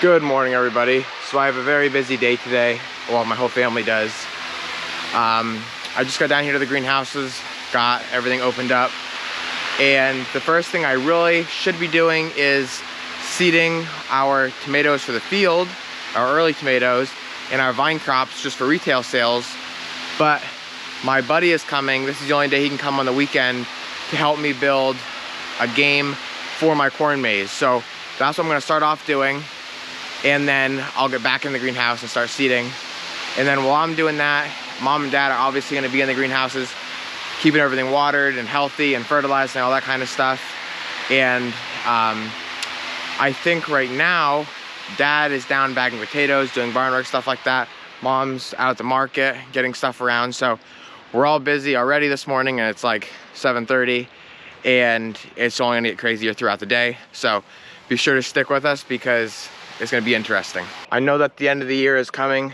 Good morning, everybody. So I have a very busy day today. Well, my whole family does. I just got down here to the greenhouses, got everything opened up, and the first thing I really should be doing is seeding our tomatoes for the field, our early tomatoes, and our vine crops just for retail sales. But my buddy is coming. This is the only day he can come on the weekend to help me build a game for my corn maze. So that's what I'm gonna start off doing. And then I'll get back in the greenhouse and start seeding. And then while I'm doing that, Mom and Dad are obviously gonna be in the greenhouses, keeping everything watered and healthy and fertilized and all that kind of stuff. And I think right now, Dad is down bagging potatoes, doing barn work, stuff like that. Mom's out at the market, getting stuff around. So we're all busy already this morning, and it's like 7:30, and it's only gonna get crazier throughout the day. So be sure to stick with us because it's gonna be interesting. I know that the end of the year is coming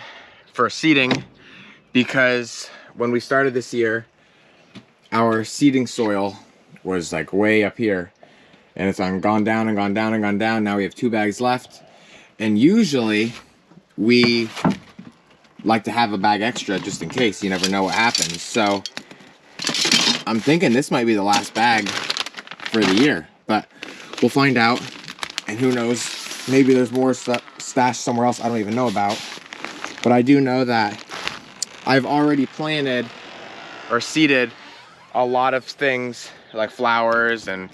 for seeding because when we started this year, our seeding soil was like way up here, and it's gone down and gone down and gone down. Now we have 2 bags left, and usually we like to have a bag extra just in case. You never know what happens. So I'm thinking this might be the last bag for the year, but we'll find out. And who knows, maybe there's more stashed somewhere else I don't even know about. But I do know that I've already planted or seeded a lot of things like flowers and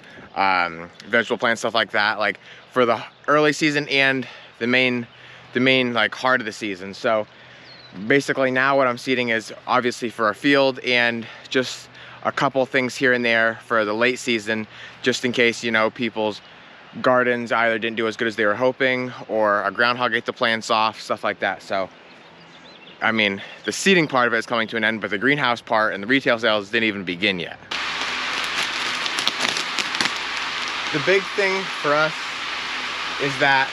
vegetable plants, stuff like that, like for the early season and the main like heart of the season. So basically now what I'm seeding is obviously for our field and just a couple things here and there for the late season, just in case, you know, people's gardens either didn't do as good as they were hoping or a groundhog ate the plants off, stuff like that. So I mean, the seeding part of it is coming to an end, but the greenhouse part and the retail sales didn't even begin yet. The big thing for us is that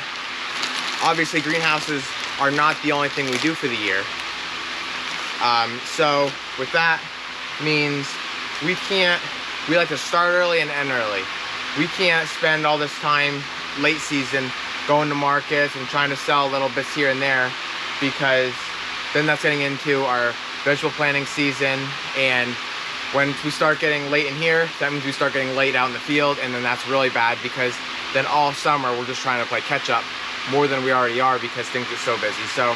obviously greenhouses are not the only thing we do for the year. So with that means we like to start early and end early. We can't spend all this time late season going to markets and trying to sell little bits here and there, because then that's getting into our vegetable planting season, and when we start getting late in here, that means we start getting late out in the field, and then that's really bad because then all summer we're just trying to play catch up more than we already are because things are so busy. So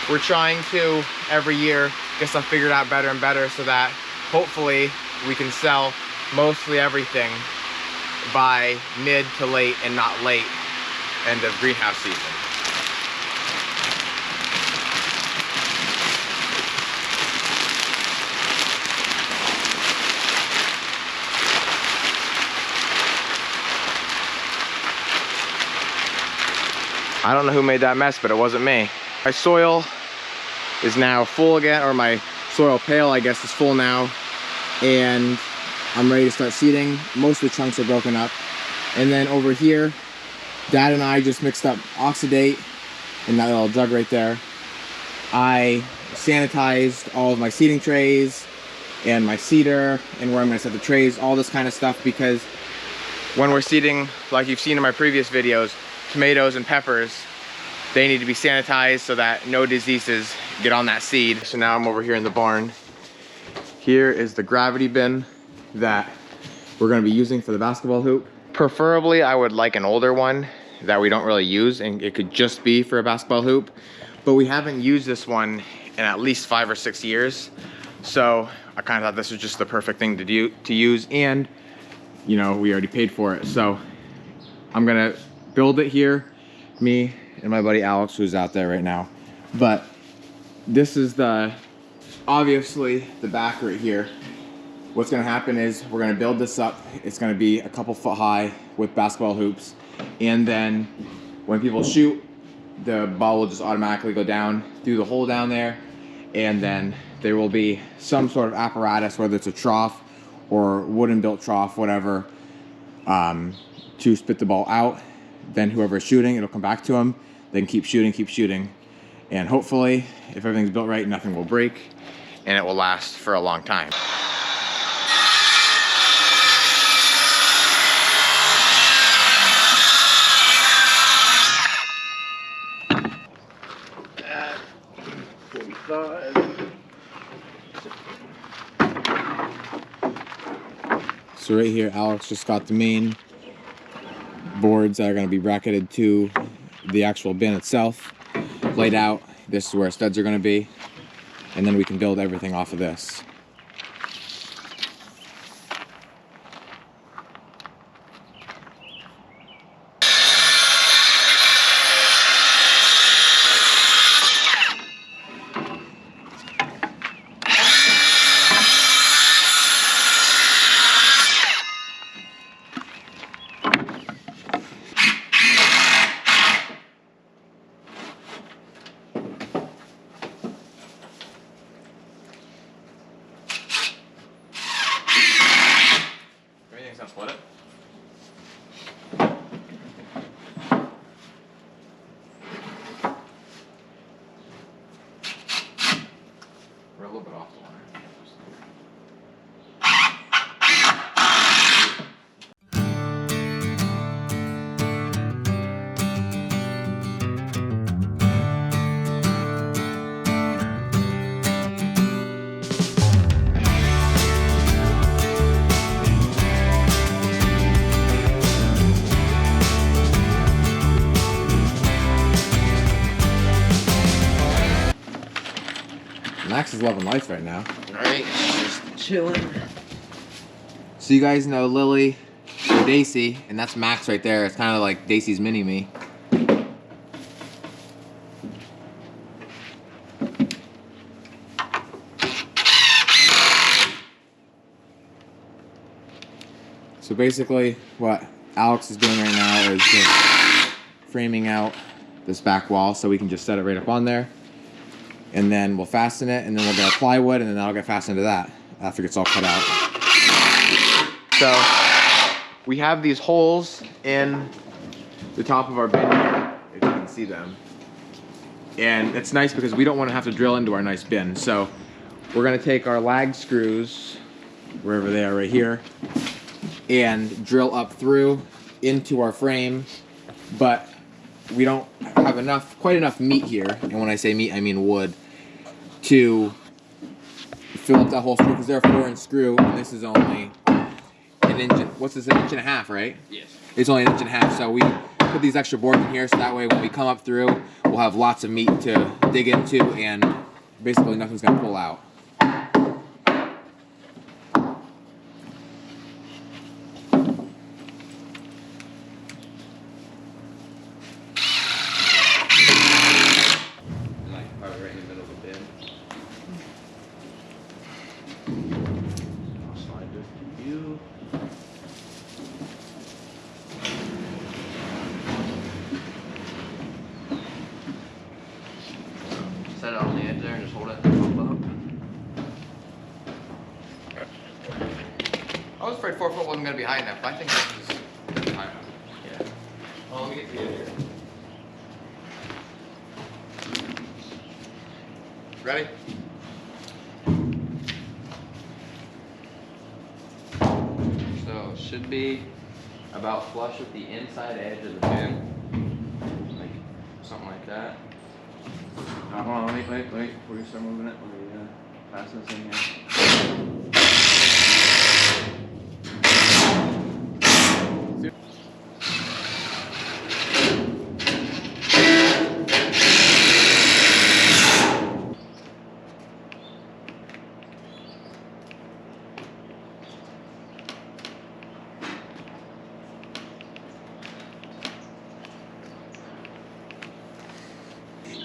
we're trying to every year get stuff figured out better and better so that hopefully we can sell mostly everything by mid to late and not late end of greenhouse season. I don't know who made that mess, but it wasn't me. My soil is now full again, or my soil pail, I guess, is full now. And I'm ready to start seeding. Most of the chunks are broken up. And then over here, Dad and I just mixed up oxidate in that little jug right there. I sanitized all of my seeding trays and my seeder and where I'm gonna set the trays, all this kind of stuff, because when we're seeding, like you've seen in my previous videos, tomatoes and peppers, they need to be sanitized so that no diseases get on that seed. So now I'm over here in the barn. Here is the gravity bin that we're gonna be using for the basketball hoop. Preferably, I would like an older one that we don't really use, and it could just be for a basketball hoop. But we haven't used this one in at least 5 or 6 years. So I kind of thought this was just the perfect thing to use, and you know, we already paid for it. So I'm gonna build it here, me and my buddy Alex, who's out there right now. But this is obviously the back right here. What's gonna happen is we're gonna build this up. It's gonna be a couple foot high with basketball hoops. And then when people shoot, the ball will just automatically go down through the hole down there. And then there will be some sort of apparatus, whether it's a trough or wooden built trough, whatever, to spit the ball out. Then whoever's shooting, it'll come back to them. They can keep shooting. And hopefully, if everything's built right, nothing will break and it will last for a long time. side. So right here, Alex just got the main boards that are going to be bracketed to the actual bin itself laid out. This is where studs are going to be, and then we can build everything off of this. Split it. We're a little bit off the line. Max is loving life right now. Right, just chilling. So you guys know Lily and Daisy, and that's Max right there. It's kind of like Daisy's mini-me. So basically what Alex is doing right now is just framing out this back wall so we can just set it right up on there. And then we'll fasten it, and then we'll get our plywood, and then that'll get fastened to that after it's all cut out. So we have these holes in the top of our bin here, if you can see them. And it's nice because we don't want to have to drill into our nice bin. So we're going to take our lag screws, wherever they are right here, and drill up through into our frame, but we don't have quite enough meat here, and when I say meat I mean wood, to fill up that whole screw, because they're a 4-inch screw and this is only an inch. What's this, an inch and a half, right? Yes. It's only an inch and a half, so we put these extra boards in here so that way when we come up through we'll have lots of meat to dig into and basically nothing's going to pull out. Set it on the edge there and just hold it and pop up. I was afraid 4 foot wasn't going to be high enough, but I think this is high enough. Yeah. Well, let me get to the edge here. Ready? So it should be about flush with the inside edge of the bin. Like something like that. Hold on, wait, before you start moving it, let me fasten this in here.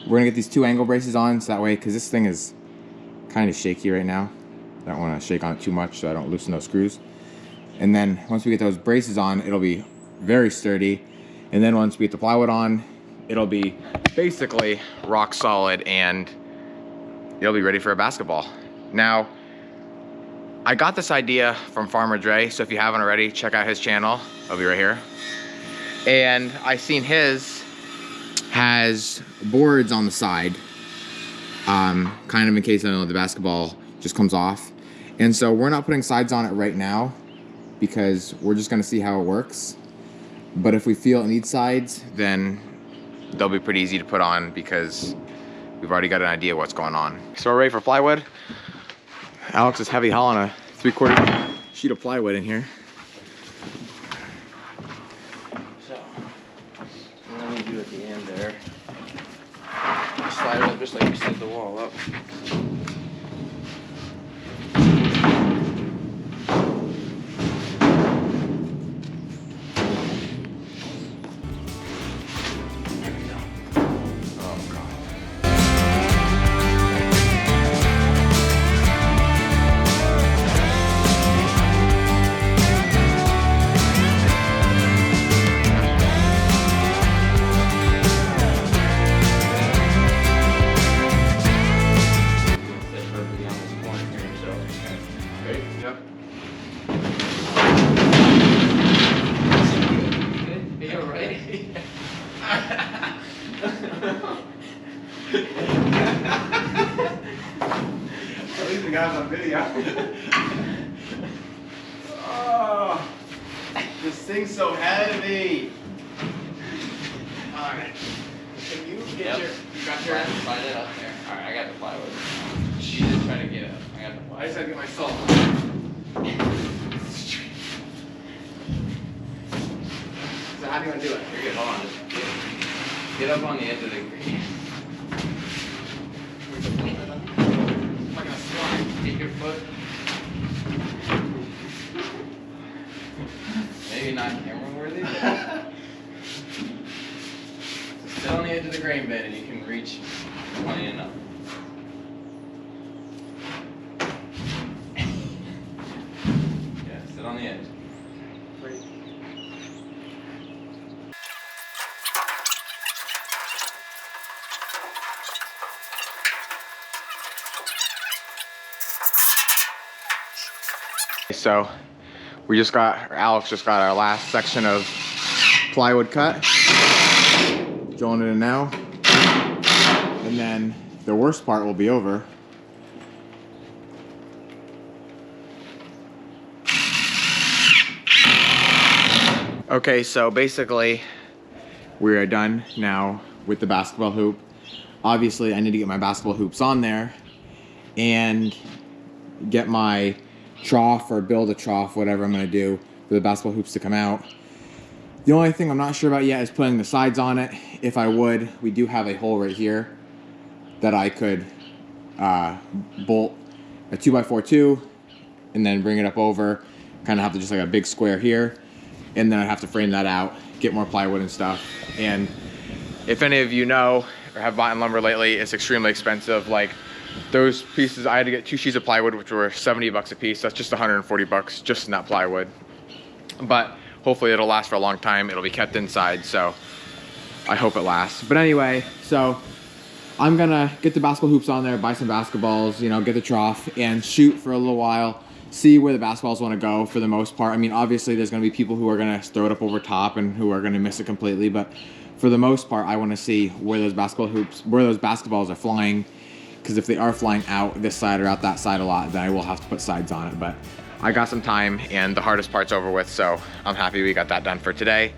We're gonna get these 2 angle braces on so that way, because this thing is kind of shaky right now. I don't want to shake on it too much so I don't loosen those screws. And then once we get those braces on, it'll be very sturdy. And then once we get the plywood on, it'll be basically rock solid and it'll be ready for a basketball. Now, I got this idea from Farmer Dre, so if you haven't already, check out his channel. It'll be right here. And I seen his has boards on the side, kind of in case the basketball just comes off. And so we're not putting sides on it right now because we're just gonna see how it works. But if we feel it needs sides, then they'll be pretty easy to put on because we've already got an idea what's going on. So we're ready for plywood. Alex is heavy hauling a 3/4 sheet of plywood in here. So, and then we do at the end there. Slide it up just like we slid the wall up. At least we got it on video. Oh, this thing's so heavy. Alright. Can you get your... You got your... Slide it up there. Alright, I got the plywood. She just trying to get up. I got the plywood. I just had to get my salt. So how do you want to do it? You're good. Hold on. Just get up on the edge of the green. I'm not gonna slide. Take your foot. Maybe not camera worthy, but sit on the edge of the grain bin and you can reach plenty enough. Yeah, sit on the edge. So we just got, or Alex just got our last section of plywood cut. Drilling it in now. And then the worst part will be over. Okay, so basically we are done now with the basketball hoop. Obviously I need to get my basketball hoops on there and get my trough or build a trough, whatever I'm gonna do for the basketball hoops to come out. The only thing I'm not sure about yet is putting the sides on it. If I would, we do have a hole right here that I could bolt a 2x4 to and then bring it up over, kind of have to just like a big square here, and then I have to frame that out, get more plywood and stuff. And if any of you know or have bought lumber lately, it's extremely expensive. Like those pieces, I had to get 2 sheets of plywood, which were 70 bucks a piece. That's just 140 bucks just in that plywood. But hopefully it'll last for a long time. It'll be kept inside, so I hope it lasts. But anyway, so I'm gonna get the basketball hoops on there, buy some basketballs, you know, get the trough and shoot for a little while, see where the basketballs wanna go for the most part. I mean, obviously there's gonna be people who are gonna throw it up over top and who are gonna miss it completely, but for the most part, I wanna see where those basketball hoops, where those basketballs are flying. Because if they are flying out this side or out that side a lot, then I will have to put sides on it. But I got some time and the hardest part's over with, so I'm happy we got that done for today.